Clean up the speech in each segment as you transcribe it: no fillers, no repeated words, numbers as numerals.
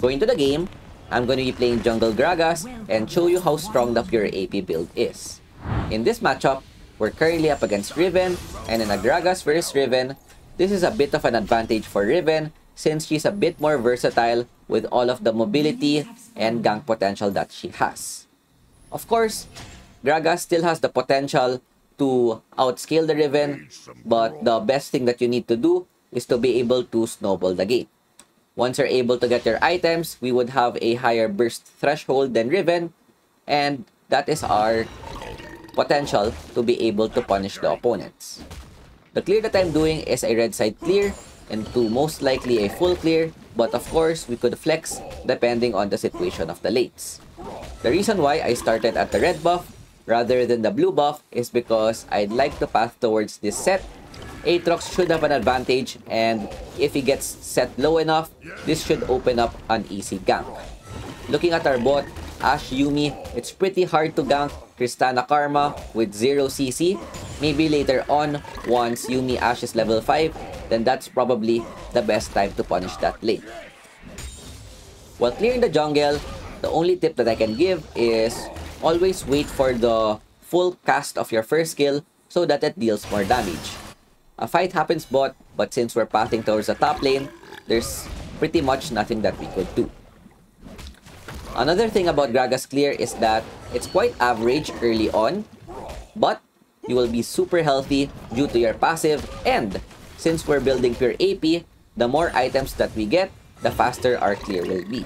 So into the game, I'm going to be playing jungle Gragas and show you how strong the pure AP build is. In this matchup, we're currently up against Riven, and in a Gragas vs Riven, this is a bit of an advantage for Riven since she's a bit more versatile with all of the mobility and gank potential that she has. Of course, Gragas still has the potential to outscale the Riven, but the best thing that you need to do is to be able to snowball the game. Once you're able to get your items, we would have a higher burst threshold than Riven, and that is our potential to be able to punish the opponents. The clear that I'm doing is a red side clear, and to most likely a full clear, but of course we could flex depending on the situation of the lanes. The reason why I started at the red buff rather than the blue buff is because I'd like to path towards this set. Aatrox should have an advantage, and if he gets set low enough, this should open up an easy gank. Looking at our bot, Ashe Yuumi, it's pretty hard to gank Tristana Karma with 0 CC. Maybe later on, once Yuumi Ashe is level 5, then that's probably the best time to punish that lane. While clearing the jungle, the only tip that I can give is always wait for the full cast of your first skill so that it deals more damage. A fight happens bot, but since we're pathing towards the top lane, there's pretty much nothing that we could do. Another thing about Gragas clear is that it's quite average early on, but you will be super healthy due to your passive, and since we're building pure AP, the more items that we get, the faster our clear will be.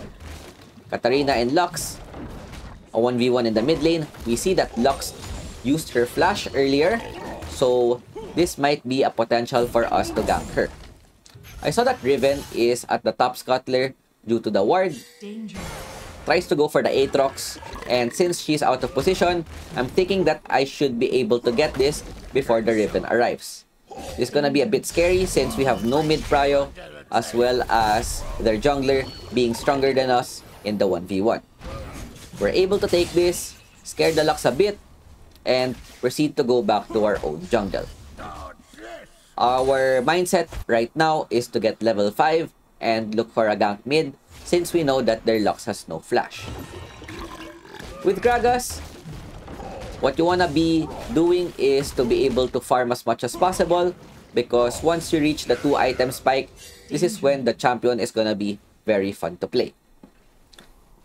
Katarina and Lux, a 1v1 in the mid lane. We see that Lux used her flash earlier, so this might be a potential for us to gank her. I saw that Riven is at the top scuttler due to the ward. Tries to go for the Aatrox, and since she's out of position, I'm thinking that I should be able to get this before the Riven arrives. This is gonna be a bit scary since we have no mid prio, as well as their jungler being stronger than us in the 1v1. We're able to take this, scare the Lux a bit, and proceed to go back to our own jungle. Our mindset right now is to get level 5 and look for a gank mid since we know that their Lux has no flash. With Gragas, what you wanna be doing is to be able to farm as much as possible, because once you reach the 2 item spike, this is when the champion is gonna be very fun to play.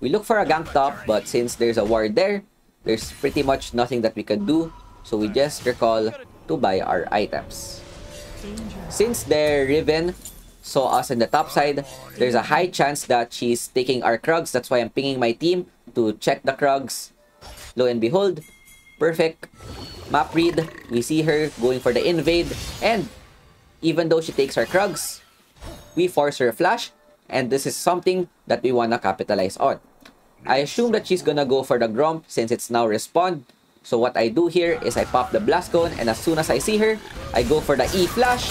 We look for a gank top, but since there's a ward there, there's pretty much nothing that we can do, so we just recall to buy our items. Since their Riven saw us in the top side, there's a high chance that she's taking our Krugs. That's why I'm pinging my team to check the Krugs. Lo and behold, perfect map read. We see her going for the invade, and even though she takes our Krugs, we force her flash, and this is something that we wanna capitalize on. I assume that she's gonna go for the Gromp since it's now respawned. So what I do here is I pop the Blast Cone, and as soon as I see her, I go for the E flash,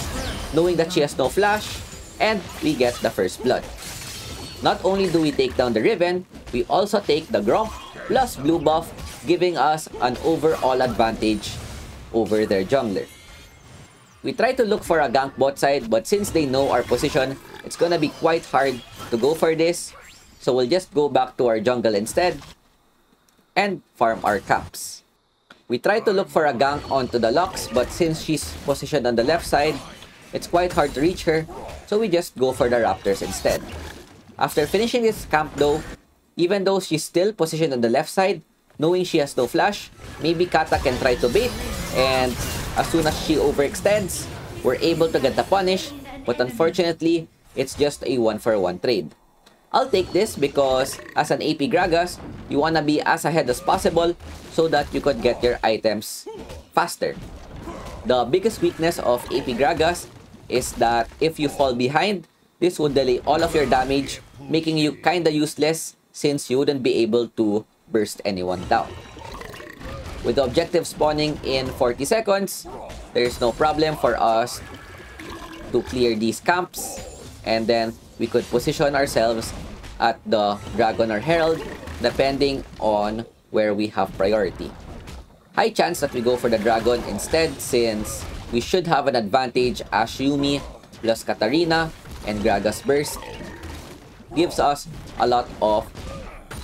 knowing that she has no flash, and we get the first blood. Not only do we take down the Riven, we also take the Gromp plus blue buff, giving us an overall advantage over their jungler. We try to look for a gank bot side, but since they know our position, it's gonna be quite hard to go for this. So we'll just go back to our jungle instead and farm our camps. We try to look for a gank onto the Lux, but since she's positioned on the left side, it's quite hard to reach her, so we just go for the Raptors instead. After finishing this camp though, even though she's still positioned on the left side, knowing she has no flash, maybe Kata can try to bait, and as soon as she overextends, we're able to get the punish, but unfortunately, it's just a 1-for-1 trade. I'll take this because as an AP Gragas, you wanna be as ahead as possible so that you could get your items faster. The biggest weakness of AP Gragas is that if you fall behind, this would delay all of your damage, making you kinda useless since you wouldn't be able to burst anyone down. With the objective spawning in 40 seconds, there's no problem for us to clear these camps, and then we could position ourselves at the Dragon or Herald depending on where we have priority. High chance that we go for the Dragon instead since we should have an advantage as Yuumi plus Katarina and Gragas Burst. gives us a lot of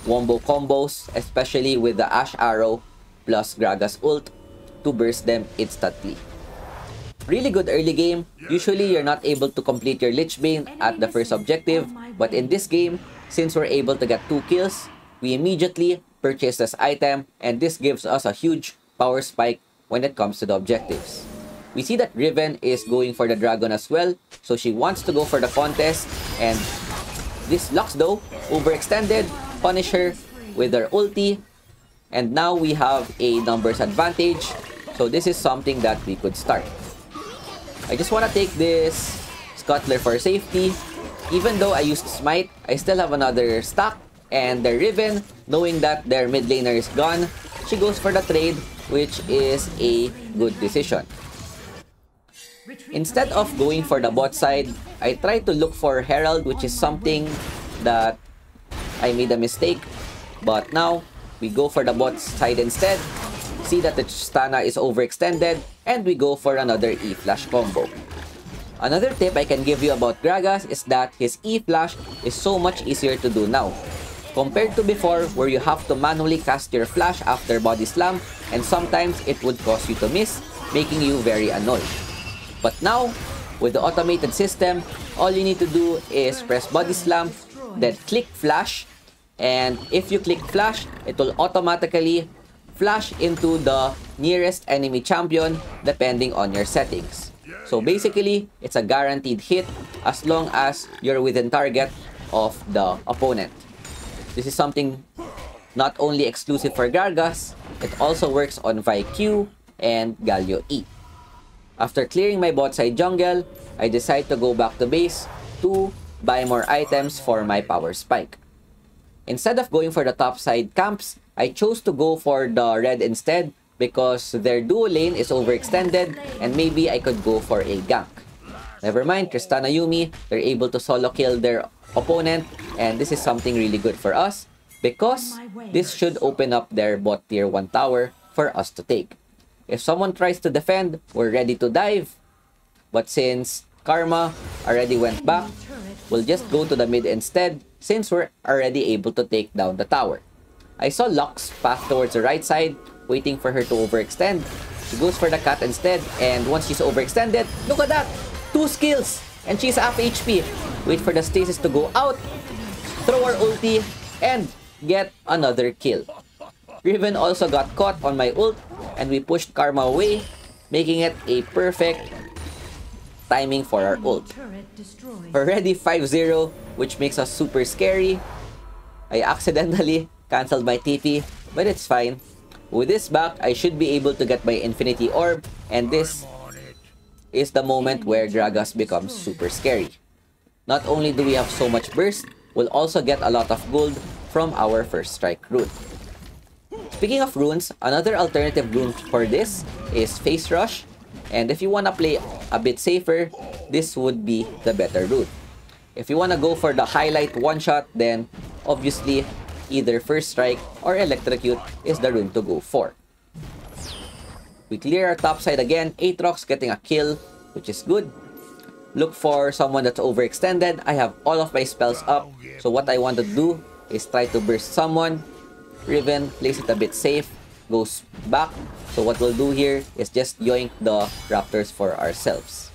wombo combos, especially with the Ash Arrow plus Gragas ult to burst them instantly. Really good early game. Usually you're not able to complete your Lich Bane at the first objective, but in this game, since we're able to get 2 kills, we immediately purchase this item, and this gives us a huge power spike when it comes to the objectives. We see that Riven is going for the dragon as well, so she wants to go for the contest, and this Lux though, overextended, punish her with her ulti, and now we have a numbers advantage, so this is something that we could start. I just want to take this Scuttler for safety. Even though I used Smite, I still have another stack, and the Riven, knowing that their mid laner is gone, she goes for the trade, which is a good decision. Instead of going for the bot side, I tried to look for Herald, which is something that I made a mistake. But now, we go for the bot side instead. See that the Tristana is overextended, and we go for another E-Flash combo. Another tip I can give you about Gragas is that his E-Flash is so much easier to do now, compared to before where you have to manually cast your flash after body slam, and sometimes it would cause you to miss, making you very annoyed. But now, with the automated system, all you need to do is press body slam, then click flash, and if you click flash, it will automatically flash into the nearest enemy champion depending on your settings. So basically, it's a guaranteed hit as long as you're within target of the opponent. This is something not only exclusive for Gragas, it also works on Vi Q and Galio E. After clearing my bot side jungle, I decide to go back to base to buy more items for my power spike. Instead of going for the top side camps, I chose to go for the red instead because their duo lane is overextended and maybe I could go for a gank. Never mind, Tristana Yuumi, they're able to solo kill their opponent, and this is something really good for us because this should open up their bot tier 1 tower for us to take. If someone tries to defend, we're ready to dive, but since Karma already went back, we'll just go to the mid instead since we're already able to take down the tower. I saw Lux path towards the right side, waiting for her to overextend. She goes for the cat instead, and once she's overextended, look at that! 2 skills! And she's half HP. Wait for the stasis to go out, throw her ulti, and get another kill. Riven also got caught on my ult, and we pushed Karma away, making it a perfect timing for our ult. Already 5-0, which makes us super scary. I accidentally cancelled my TP, but it's fine. With this back, I should be able to get my Infinity Orb, and this is the moment where Gragas becomes super scary. Not only do we have so much burst, we'll also get a lot of gold from our first strike rune. Speaking of runes, another alternative rune for this is Face Rush, and if you want to play a bit safer, this would be the better rune. If you want to go for the highlight one-shot, then obviously either First Strike or Electrocute is the rune to go for. We clear our top side again, Aatrox getting a kill, which is good. Look for someone that's overextended. I have all of my spells up, so what I want to do is try to burst someone. Riven plays it a bit safe, goes back. So what we'll do here is just yoink the Raptors for ourselves.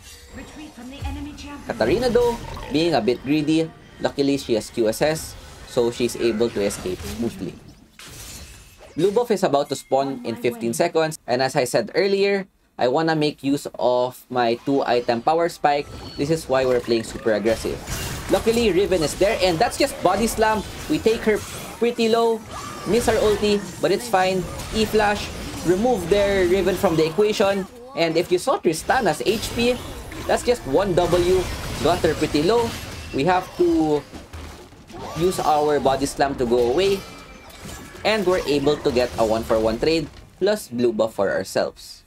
Katarina though, being a bit greedy, luckily she has QSS, so she's able to escape smoothly. Blue buff is about to spawn in 15 seconds, and as I said earlier, I want to make use of my 2-item power spike. This is why we're playing super aggressive. Luckily, Riven is there, and that's just body slam. We take her pretty low, miss her ulti, but it's fine. E-flash, remove their Riven from the equation, and if you saw Tristana's HP, that's just 1W, got her pretty low. We have to use our body slam to go away, and we're able to get a 1-for-1 trade plus blue buff for ourselves.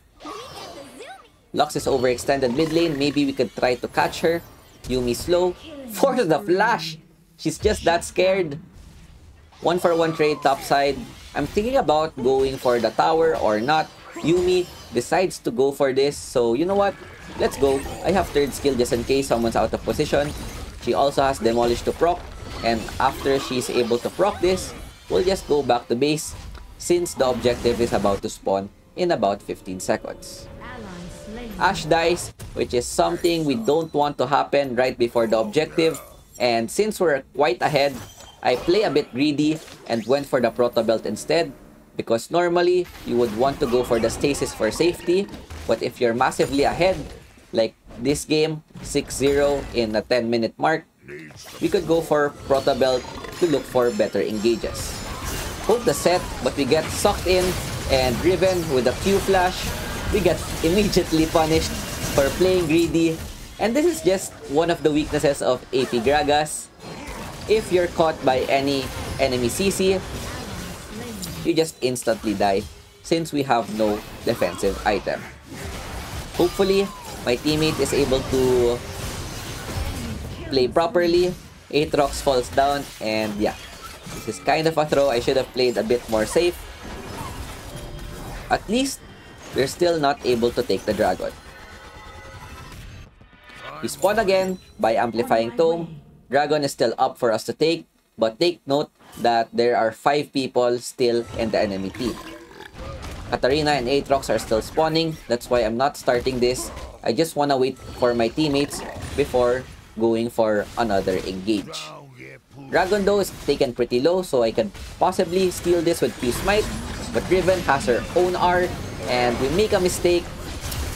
Lux is overextended mid lane. Maybe we could try to catch her. Yuumi slow. Force the flash. She's just that scared. 1-for-1 trade top side. I'm thinking about going for the tower or not. Yuumi decides to go for this. So you know what? Let's go. I have third skill just in case someone's out of position. She also has Demolish to proc. and after she's able to proc this, we'll just go back to base since the objective is about to spawn in about 15 seconds. Ashe dies, which is something we don't want to happen right before the objective, and since we're quite ahead, I play a bit greedy and went for the Proto Belt instead, because normally you would want to go for the stasis for safety, but if you're massively ahead, like this game, 6-0 in a 10-minute mark, we could go for Proto Belt to look for better engages. Hope the set, but we get sucked in and driven with a Q flash. We get immediately punished for playing greedy, and this is just one of the weaknesses of AP Gragas. If you're caught by any enemy CC, you just instantly die since we have no defensive item. Hopefully, my teammate is able to play properly. Aatrox falls down, and yeah, this is kind of a throw. I should have played a bit more safe. At least, we're still not able to take the dragon. We spawn again by amplifying Tome. Dragon is still up for us to take, but take note that there are 5 people still in the enemy team. Katarina and Aatrox are still spawning, that's why I'm not starting this. I just wanna wait for my teammates before going for another engage. Dragon though is taken pretty low, so I can possibly steal this with Peace Smite, but Riven has her own R, and we make a mistake.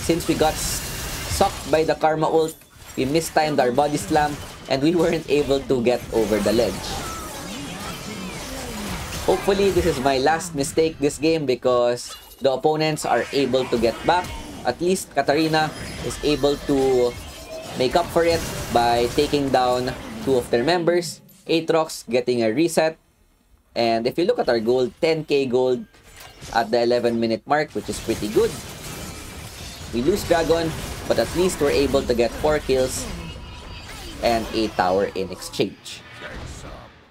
Since we got sucked by the Karma ult, we mistimed our body slam, and we weren't able to get over the ledge. Hopefully, this is my last mistake this game because the opponents are able to get back. At least Katarina is able to make up for it by taking down 2 of their members. Aatrox getting a reset. And if you look at our gold, 10k gold at the 11-minute mark, which is pretty good. We lose Dragon, but at least we're able to get 4 kills and a tower in exchange.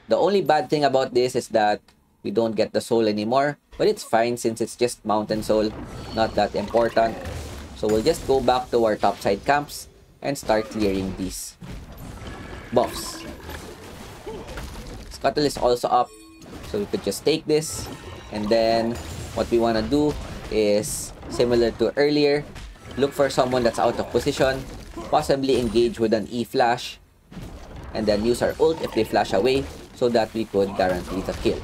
The only bad thing about this is that we don't get the soul anymore, but it's fine since it's just mountain soul, not that important. So we'll just go back to our topside camps and start clearing these buffs. Scuttle is also up, so we could just take this, and then what we want to do is similar to earlier, look for someone that's out of position, possibly engage with an E-flash, and then use our ult if they flash away so that we could guarantee the kill.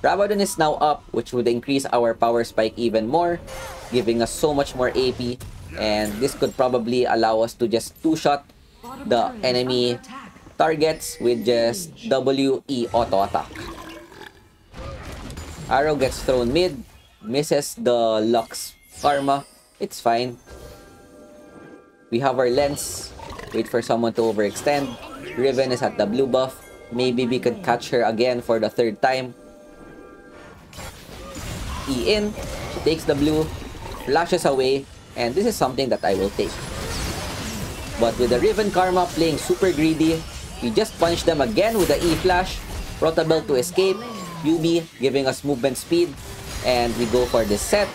Rabadon is now up, which would increase our power spike even more, giving us so much more AP, and this could probably allow us to just two-shot the enemy targets with just WE auto attack. Arrow gets thrown mid, misses the Lux Karma. It's fine. We have our lens. Wait for someone to overextend. Riven is at the blue buff. Maybe we could catch her again for the 3rd time. E in. She takes the blue, flashes away, and this is something that I will take. But with the Riven Karma playing super greedy, we just punish them again with the E-flash. Protabel to escape. Yubi giving us movement speed, and we go for this set.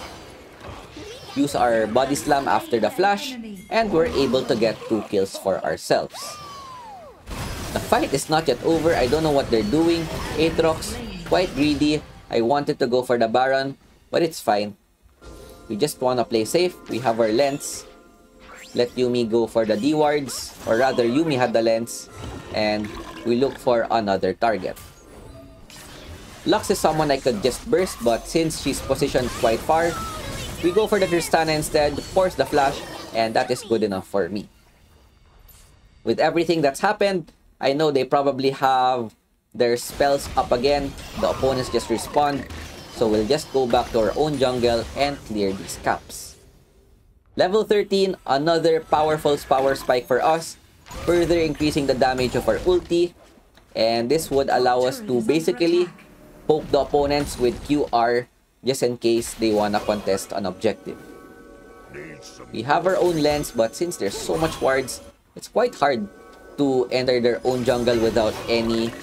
Use our body slam after the flash, and we're able to get 2 kills for ourselves. The fight is not yet over. I don't know what they're doing. Aatrox, quite greedy. I wanted to go for the Baron, but it's fine. We just want to play safe. We have our lens. Let Yumi go for the D-wards, or rather Yumi had the lens, and we look for another target. Lux is someone I could just burst, but since she's positioned quite far, we go for the Tristana instead, force the flash, and that is good enough for me. With everything that's happened, I know they probably have their spells up again. The opponents just respawn, so we'll just go back to our own jungle and clear these camps. Level 13, another powerful power spike for us, further increasing the damage of our ulti, and this would allow us to basically poke the opponents with QR just in case they wanna contest an objective. We have our own lens, but since there's so much wards, it's quite hard to enter their own jungle without any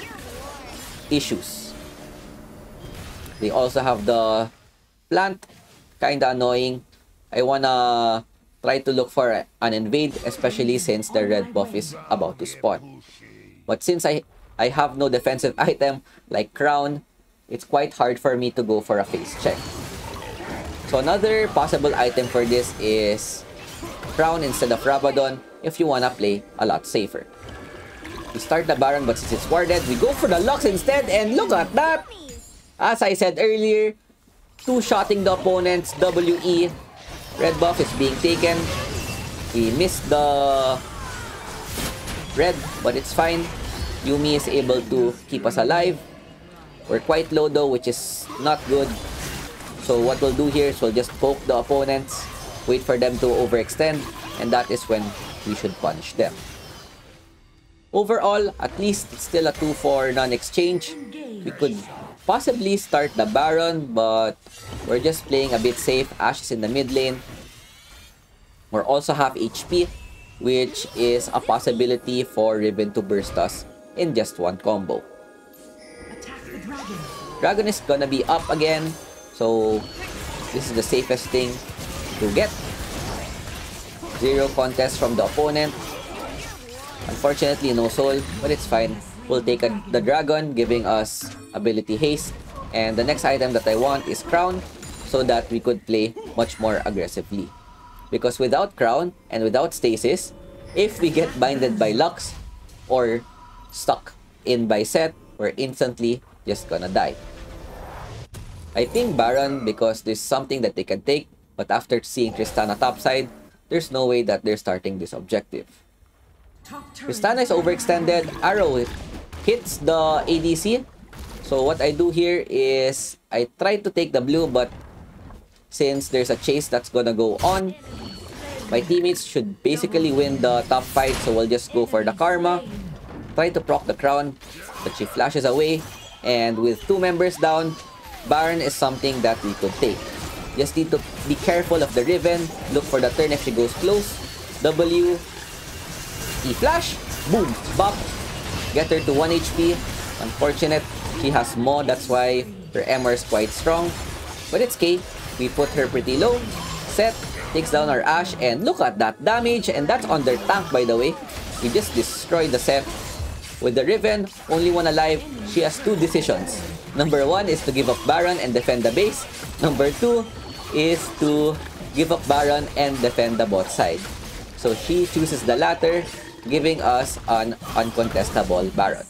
issues. They also have the plant, kinda annoying. I wanna try to look for an invade, especially since the red buff is about to spawn. But since I have no defensive item like Crown, it's quite hard for me to go for a face check. So another possible item for this is Crown instead of Rabadon if you wanna play a lot safer. We start the Baron, but since it's warded, we go for the Lux instead, and look at that! As I said earlier, two-shotting the opponent's WE. Red buff is being taken. We missed the red, but it's fine. Yuumi is able to keep us alive. We're quite low though, which is not good. So what we'll do here is we'll just poke the opponents, wait for them to overextend, and that is when we should punish them. Overall, at least it's still a 2-4 non-exchange. We could possibly start the Baron, but we're just playing a bit safe. Ashe is in the mid lane. We're also half HP, which is a possibility for Riven to burst us in just one combo. Dragon is gonna be up again, so this is the safest thing to get. Zero contest from the opponent. Unfortunately, no soul, but it's fine. We'll take the Dragon, giving us ability haste. And the next item that I want is Crown, so that we could play much more aggressively. Because without Crown and without Stasis, if we get binded by Lux or stuck in by Set, we're instantly just gonna die. I think Baron because there's something that they can take, but after seeing Tristana topside, there's no way that they're starting this objective. Tristana is overextended. Arrow hits the ADC. So what I do here is I try to take the blue, but since there's a chase that's gonna go on, my teammates should basically win the top fight, so we'll just go for the Karma. Try to proc the Crown, but she flashes away. And with 2 members down, Baron is something that we could take. Just need to be careful of the Riven. Look for the turn if she goes close. W, E flash, boom, bop. Get her to 1 HP. Unfortunate, she has Maw, that's why her MR is quite strong. But it's okay. We put her pretty low. Set takes down our Ashe, and look at that damage, and that's on their tank, by the way. We just destroyed the Set. With the Riven, only one alive, she has 2 decisions. Number 1 is to give up Baron and defend the base. Number 2 is to give up Baron and defend the bot side. So she chooses the latter, giving us an uncontestable Baron.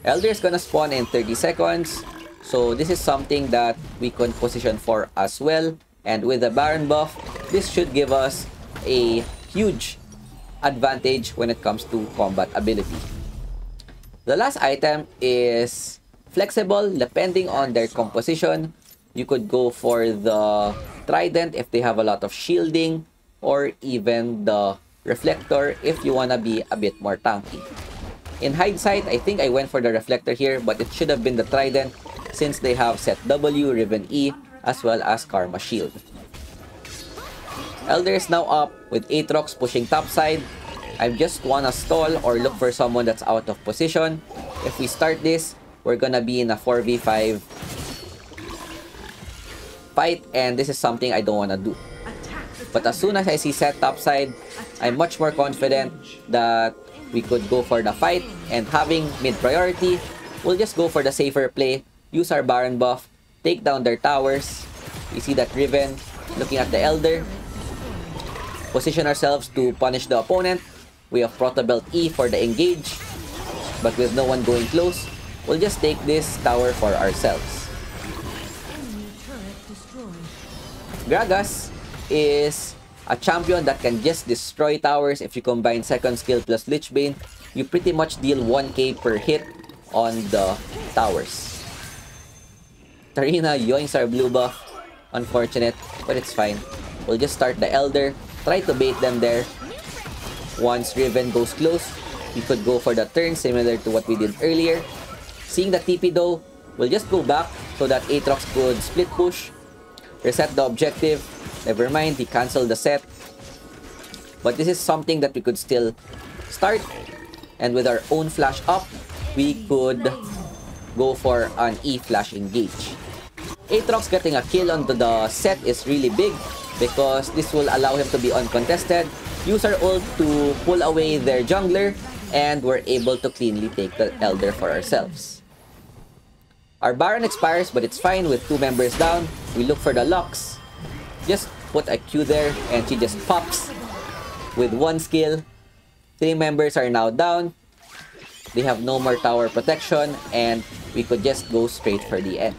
Elder is gonna spawn in 30 seconds. So this is something that we can position for as well. And with the Baron buff, this should give us a huge advantage when it comes to combat ability. The last item is flexible depending on their composition. You could go for the Trident if they have a lot of shielding, or even the Reflector if you wanna be a bit more tanky. In hindsight, I think I went for the Reflector here, but it should have been the Trident since they have Set W, Riven E, as well as Karma Shield. Elder is now up with Aatrox pushing topside. I just wanna stall or look for someone that's out of position. If we start this, we're gonna be in a 4v5 fight, and this is something I don't wanna do. But as soon as I see Set topside, I'm much more confident that we could go for the fight, and having mid priority, we'll just go for the safer play, use our Baron buff, take down their towers. You see that Riven looking at the Elder. Position ourselves to punish the opponent. We have Proto Belt E for the engage, but with no one going close, we'll just take this tower for ourselves. Gragas is a champion that can just destroy towers. If you combine second skill plus Lich Bane, you pretty much deal 1k per hit on the towers. Tarina yoinks our blue buff. Unfortunate, but it's fine. We'll just start the Elder. Try to bait them there. Once Riven goes close, we could go for the turn similar to what we did earlier. Seeing the TP though, we'll just go back so that Aatrox could split push, reset the objective. Never mind, he canceled the set. But this is something that we could still start. And with our own flash up, we could go for an E flash engage. Aatrox getting a kill onto the set is really big, because this will allow him to be uncontested, use our ult to pull away their jungler, and we're able to cleanly take the Elder for ourselves. Our Baron expires, but it's fine with 2 members down. We look for the Lux. Just put a Q there, and she just pops with 1 skill. 3 members are now down. They have no more tower protection, and we could just go straight for the end.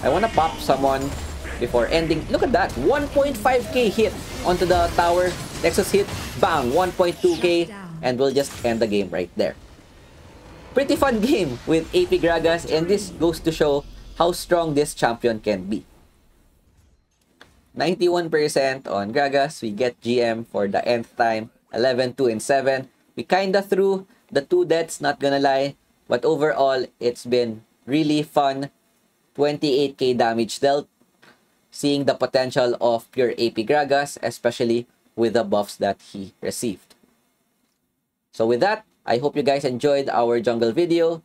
I want to pop someone before ending. Look at that, 1.5k hit onto the tower. Nexus hit, bang, 1.2k, and we'll just end the game right there. Pretty fun game with AP Gragas, and this goes to show how strong this champion can be. 91% on Gragas. We get GM for the nth time. 11, 2, and 7. We kinda threw the 2 deaths, not gonna lie. But overall, it's been really fun. 28k damage dealt. Seeing the potential of pure AP Gragas, especially with the buffs that he received. So with that, I hope you guys enjoyed our jungle video.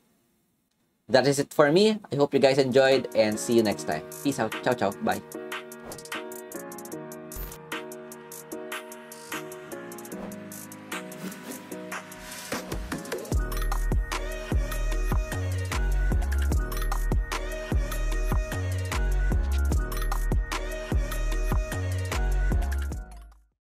That is it for me. I hope you guys enjoyed, and see you next time. Peace out. Ciao, ciao. Bye.